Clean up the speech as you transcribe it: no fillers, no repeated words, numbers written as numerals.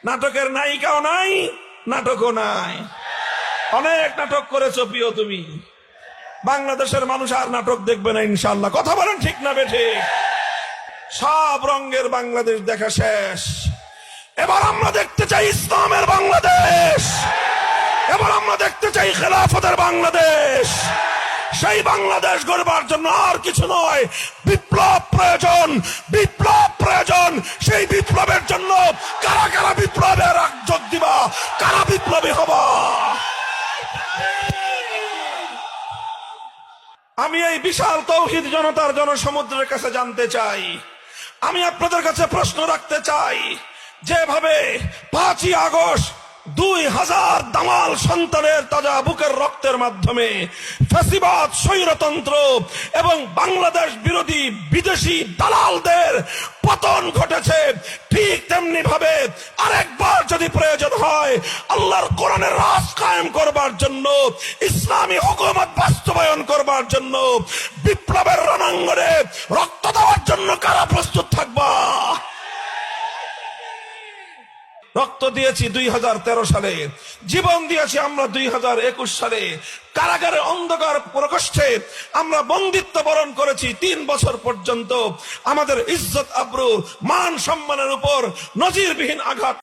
নাটকের নায়িকাও নাই, নাটকও নাই। অনেক নাটক করেছো প্রিয় তুমি। বাংলাদেশের মানুষ আর নাটক দেখবে না ইনশাআল্লাহ। কথা বলেন ঠিক না বেঠে? সব রঙের বাংলাদেশ দেখা শেষ। এবার আমরা দেখতে চাই ইসলামের বাংলাদেশ। এবার আমরা দেখতে চাই খেলাফতের বাংলাদেশ। সেই বাংলাদেশ গড়বার জন্য আর কিছু নয়, বিপ্লব প্রয়োজন, বিপ্লব প্রয়োজন। সেই বিপ্লবের জন্য কারা কারা বিপ্লবের যোগ দিবা, কারা বিপ্লবী হবা? আমি এই বিশাল তৌহিদ জনতার জনসমুদ্রের কাছে জানতে চাই, আমি আপনাদের কাছে প্রশ্ন রাখতে চাই, যেভাবে 5ই আগস্ট 2000 দামাল সন্তানের তাজা বুকের রক্তের মাধ্যমে ফ্যাসিবাদ, স্বৈরতন্ত্র এবং বাংলাদেশ বিরোধী বিদেশি দালালদের পতন ঘটেছে, ঠিক তেমনি ভাবে আরেকবার যদি প্রয়োজন হয় আল্লাহর কোরআনের রাজ কায়েম করবার জন্য, ইসলামী হুকুমত বাস্তবায়ন করবার জন্য, বিপ্লবের রণাঙ্গনে রক্ত দেওয়ার জন্য কারা প্রস্তুত থাকবা? রক্ত দিয়েছি 2013 সালে, জীবন দিয়েছি আমরা 2021 সালে। কারাগারে অন্ধকার প্রকোষ্ঠে আমরা বন্দিত্ব বরণ করেছি 3 বছর পর্যন্ত। আমাদের ইজ্জত, আবরু, মান সম্মানের উপর নজিরবিহীন আঘাত